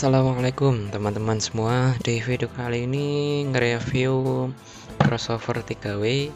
Assalamualaikum teman-teman semua. Di video kali ini nge-review crossover 3W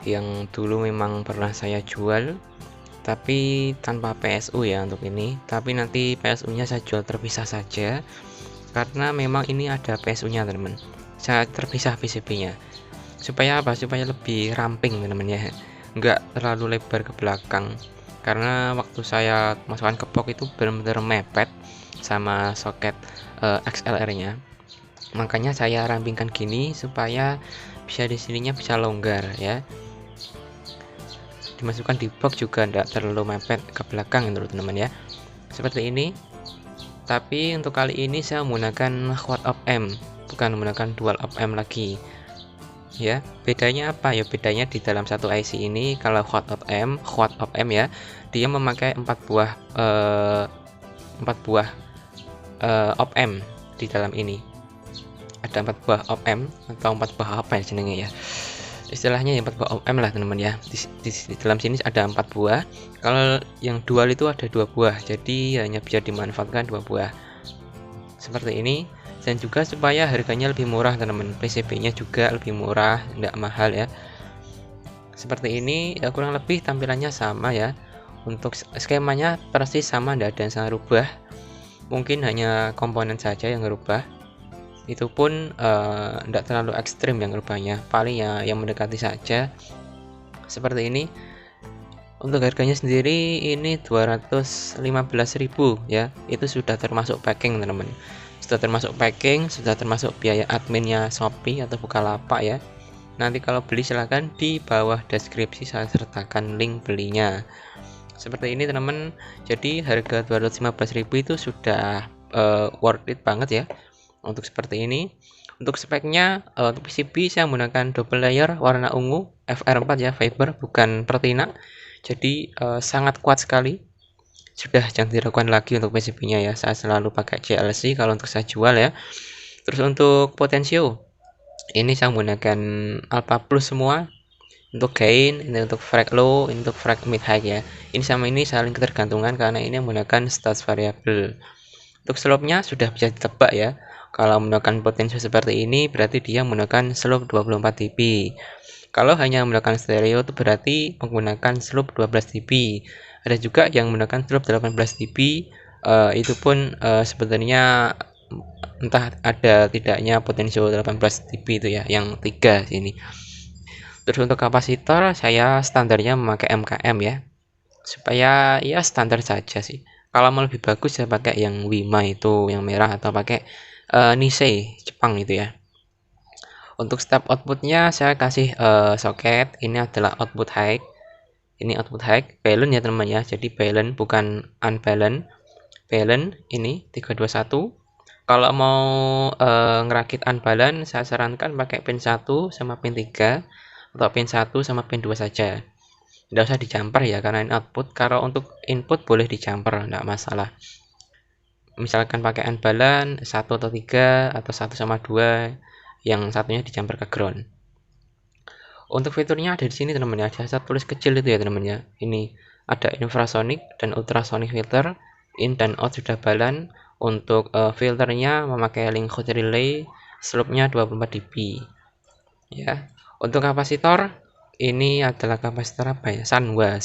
yang dulu memang pernah saya jual tapi tanpa PSU ya untuk ini. Tapi nanti PSU nya saya jual terpisah saja karena memang ini ada PSU nya teman-teman. Saya terpisah PCB nya supaya apa? Supaya lebih ramping teman-teman ya, enggak terlalu lebar ke belakang, karena waktu saya masukkan ke box itu benar-benar mepet sama soket XLR nya. Makanya saya rampingkan gini supaya bisa di sininya bisa longgar ya, dimasukkan di box juga tidak terlalu mepet ke belakang teman-teman ya, seperti ini. Tapi untuk kali ini saya menggunakan quad op amp, bukan menggunakan dual op amp lagi ya. Bedanya apa ya? Bedanya di dalam satu IC ini, kalau quad op amp ya, dia memakai 4 buah op amp. Di dalam ini ada 4 buah op amp atau 4 buah apa ya jenenge ya, istilahnya yang 4 buah op amp lah teman-teman ya. Di dalam sini ada 4 buah, kalau yang dual itu ada 2 buah, jadi hanya bisa dimanfaatkan 2 buah seperti ini. Dan juga supaya harganya lebih murah teman-teman, PCB nya juga lebih murah, tidak mahal ya. Seperti ini ya, kurang lebih tampilannya sama ya. Untuk skemanya persis sama, tidak ada yang salah rubah, mungkin hanya komponen saja yang berubah. Itu pun tidak terlalu ekstrim yang rubahnya, paling ya yang mendekati saja seperti ini. Untuk harganya sendiri ini 215.000 ya, itu sudah termasuk packing teman-teman, sudah termasuk packing, sudah termasuk biaya adminnya Shopee atau Bukalapak ya. Nanti kalau beli silahkan di bawah deskripsi saya sertakan link belinya. Seperti ini teman-teman, jadi harga 215.000 itu sudah worth it banget ya untuk seperti ini. Untuk speknya, untuk PCB saya menggunakan double layer warna ungu FR4 ya, fiber bukan Pertina, jadi sangat kuat sekali. Sudah jangan diragukan lagi untuk PCB nya ya, saya selalu pakai JLC kalau untuk saya jual ya. Terus untuk potensio ini saya menggunakan Alpha Plus semua. Untuk gain ini untuk frag low, ini untuk frag mid high ya. Ini sama ini saling ketergantungan karena ini menggunakan stats variable. Untuk slope nya sudah bisa ditebak ya, kalau menggunakan potensio seperti ini berarti dia menggunakan slope 24 dB. Kalau hanya menggunakan stereo itu berarti menggunakan slope 12 dB. Ada juga yang menggunakan slope 18 dB, itu pun sebenarnya entah ada tidaknya potensio 18 dB itu ya, yang 3 sini. Terus untuk kapasitor saya standarnya memakai MKM ya, supaya ya standar saja sih. Kalau mau lebih bagus saya pakai yang Wima itu yang merah, atau pakai Nisei Jepang itu ya. Untuk step outputnya saya kasih soket, ini adalah output high, ini output high balance ya teman ya, jadi balance bukan unbalance. Balance ini 321. Kalau mau ngerakit unbalance saya sarankan pakai pin 1 sama pin 3 atau pin 1 sama pin 2 saja. Tidak usah dijumper ya karena ini output. Kalau untuk input boleh dijumper, tidak masalah. Misalkan pakai unbalance 1 atau 3 atau 1 sama 2, yang satunya dijumper ke ground. Untuk fiturnya ada di sini teman-teman ya, ada tulis kecil itu ya teman-teman ya. Ini ada infrasonic dan ultrasonic filter, in dan out sudah balance. Untuk filternya memakai link code relay, slope-nya 24 dB ya. Untuk kapasitor ini adalah kapasitor apa ya, Sanwa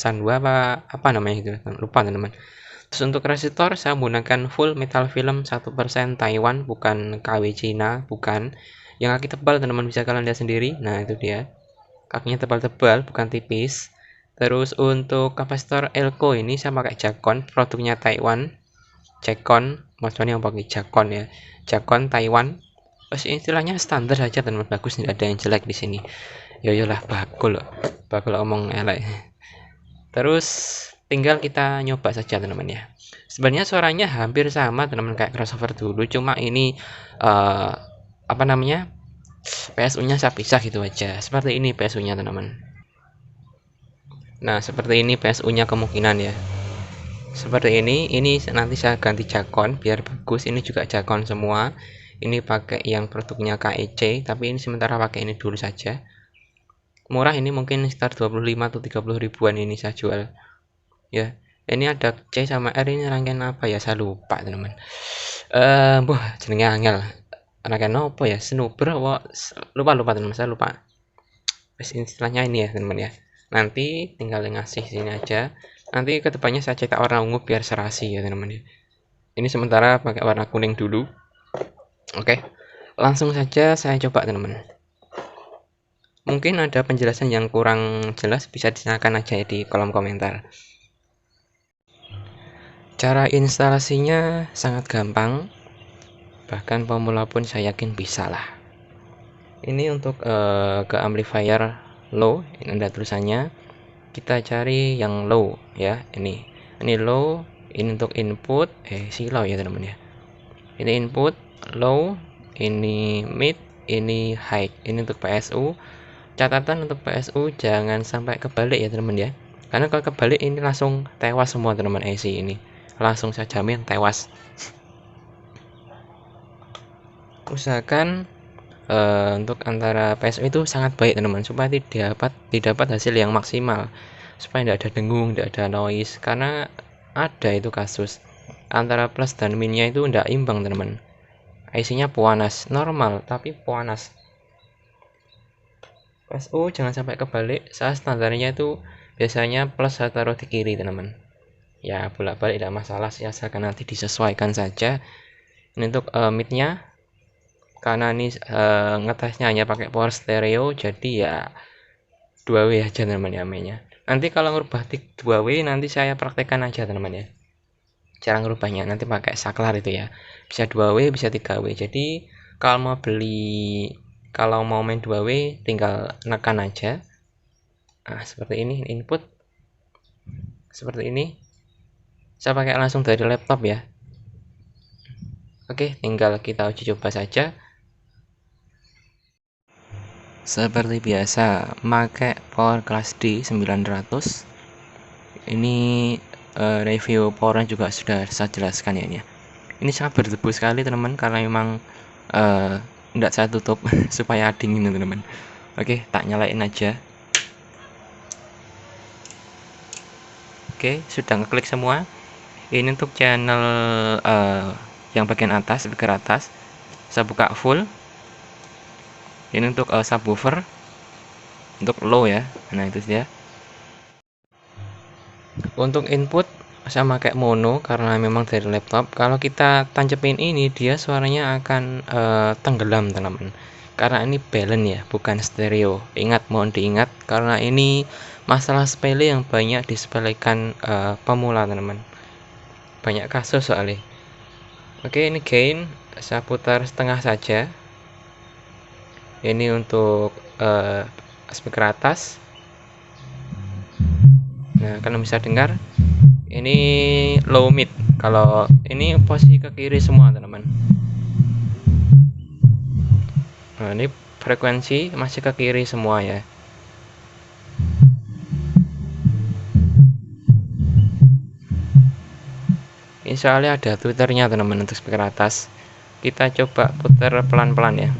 apa namanya itu, lupa teman-teman. Terus untuk resistor saya menggunakan full metal film 1% Taiwan, bukan KW Cina, bukan. Yang kaki tebal teman-teman bisa kalian lihat sendiri, nah itu dia, kakinya tebal-tebal bukan tipis. Terus untuk kapasitor Elko ini saya pakai Jakon, produknya Taiwan. Jakon, maksudnya yang pakai Jakon ya, Jakon Taiwan. Terus istilahnya standar saja teman-teman, bagus, tidak ada yang jelek di sini. Yoyolah bakul omong elek. Terus tinggal kita nyoba saja teman-teman ya. Sebenarnya suaranya hampir sama teman-teman kayak crossover dulu, cuma ini apa namanya, PSU nya saya pisah gitu aja. Seperti ini PSU nya teman-teman. Nah seperti ini PSU nya kemungkinan ya, seperti ini nanti saya ganti Jakon biar bagus. Ini juga Jakon semua, ini pakai yang produknya KEC, tapi ini sementara pakai ini dulu saja. Murah, ini mungkin sekitar 25 atau 30 ribuan ini saya jual ya. Ini ada C sama R, ini rangkaian apa ya saya lupa teman-teman. Wah jenenge angel. Anake nopo ya? Snooper apa? Lupa teman, saya lupa. Wes istilahnya ini ya teman ya. Nanti tinggal ngasih sini aja. Nanti kedepannya saya cetak warna ungu biar serasi ya teman ya. Ini sementara pakai warna kuning dulu. Oke, langsung saja saya coba teman-teman. Mungkin ada penjelasan yang kurang jelas, bisa ditanyakan aja di kolom komentar. Cara instalasinya sangat gampang, bahkan pemula pun saya yakin bisa lah. Ini untuk ke amplifier low, ini ada tulisannya. Kita cari yang low ya, ini low. Ini untuk input low ya teman-teman ya. Ini input low, ini mid, ini high. Ini untuk PSU. Catatan untuk PSU jangan sampai kebalik ya teman-teman ya, karena kalau kebalik ini langsung tewas semua teman-teman. IC ini langsung saya jamin tewas. Usahakan untuk antara PSU itu sangat baik teman-teman, supaya didapat hasil yang maksimal, supaya tidak ada dengung, tidak ada noise. Karena ada itu kasus antara plus dan minnya itu tidak imbang teman-teman. IC-nya puanas, normal tapi puanas. PSU jangan sampai kebalik. Saya standarnya itu biasanya plus saya taruh di kiri teman-teman. Ya bolak-balik tidak masalah sih, asalkan nanti disesuaikan saja. Ini untuk midnya, karena ini ngetesnya hanya pakai power stereo, jadi ya 2W aja teman-teman ya mainnya. Nanti kalau ngerubah 2W nanti saya praktekkan aja teman-teman ya, cara ngerubahnya nanti pakai saklar itu ya, bisa 2W bisa 3W. Jadi kalau mau main 2W tinggal nekan aja. Nah seperti ini, input seperti ini. Saya pakai langsung dari laptop ya. Oke, tinggal kita uji coba saja. Seperti biasa, pakai power class D 900. Ini review powernya juga sudah saya jelaskan ya ini ya. Ini sangat berdebu sekali teman-teman, karena memang tidak saya tutup supaya dingin teman-teman. Oke, tak nyalain aja. Oke, sudah ngeklik semua. Ini untuk channel yang bagian atas, speaker atas, saya buka full. Ini untuk subwoofer, untuk low ya. Nah itu dia. Untuk input saya pakai mono karena memang dari laptop. Kalau kita tancepin ini, dia suaranya akan tenggelam teman-teman, karena ini balance ya, bukan stereo. Mohon diingat, karena ini masalah sepele yang banyak disepelekan pemula teman-teman, banyak kasus soalnya. Oke, ini gain saya putar setengah saja. Ini untuk speaker atas. Nah kalian bisa dengar ini low mid. Kalau ini posisi ke kiri semua teman-teman. Nah ini frekuensi masih ke kiri semua ya. Ini soalnya ada twitternya teman-teman untuk speaker atas. Kita coba putar pelan-pelan ya.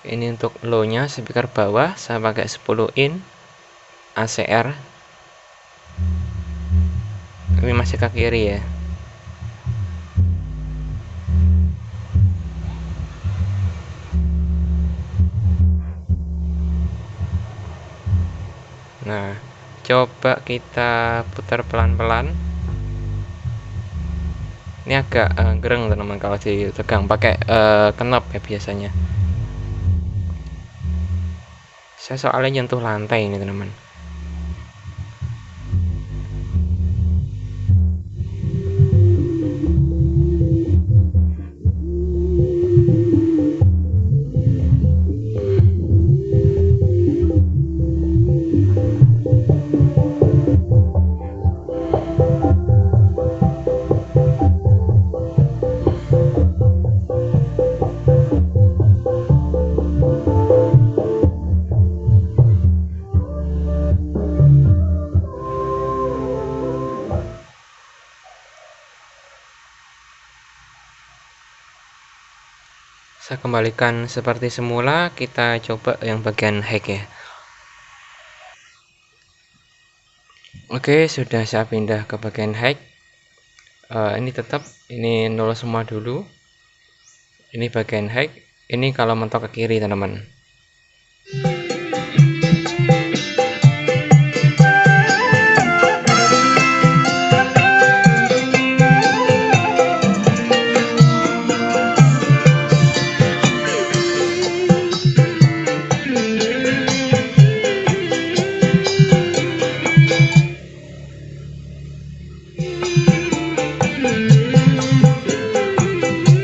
Ini untuk low nya speaker bawah saya pakai 10 in ACR. Ini masih ke kiri ya. Nah coba kita putar pelan-pelan. Ini agak gereng teman-teman kalau ditegang pakai knop ya biasanya. Saya soalnya nyentuh lantai ini teman-teman. Saya kembalikan seperti semula, kita coba yang bagian hack ya. Oke, sudah saya pindah ke bagian hack. Ini tetap ini nol semua dulu. Ini bagian hack. Ini kalau mentok ke kiri teman-teman.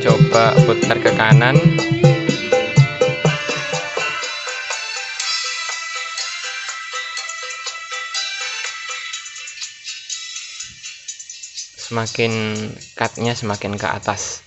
Coba putar ke kanan. Semakin cutnya semakin ke atas.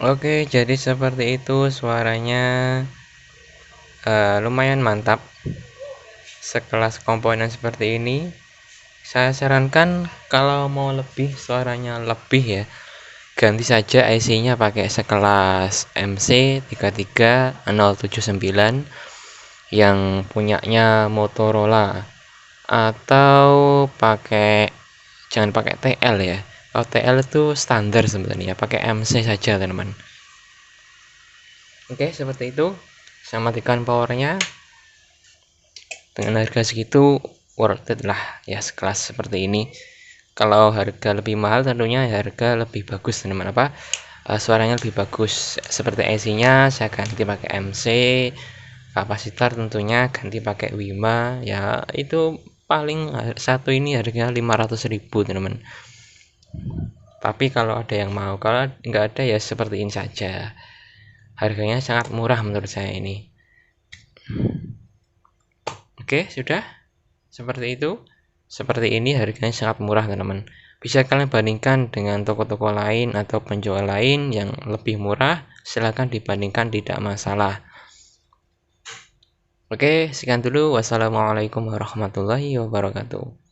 Oke, jadi seperti itu suaranya lumayan mantap. Sekelas komponen seperti ini, saya sarankan kalau mau lebih suaranya lebih ya, ganti saja IC-nya pakai sekelas MC33079 yang punyanya Motorola, atau jangan pakai TL ya. Kalau TL itu standar sebenarnya, pakai MC saja teman-teman. Oke, seperti itu. Saya matikan powernya. Dengan harga segitu worth it lah ya, sekelas seperti ini. Kalau harga lebih mahal tentunya harga lebih bagus teman-teman, suaranya lebih bagus. Seperti IC-nya saya ganti pakai MC, kapasitor tentunya ganti pakai Wima ya. Itu paling satu ini harganya 500.000 teman-teman. Tapi kalau ada yang mau, kalau nggak ada ya seperti ini saja. Harganya sangat murah menurut saya ini. Oke, sudah seperti itu. Seperti ini harganya sangat murah teman-teman. Bisa kalian bandingkan dengan toko-toko lain atau penjual lain yang lebih murah, silahkan dibandingkan, tidak masalah. Oke, sekian dulu. Wassalamualaikum warahmatullahi wabarakatuh.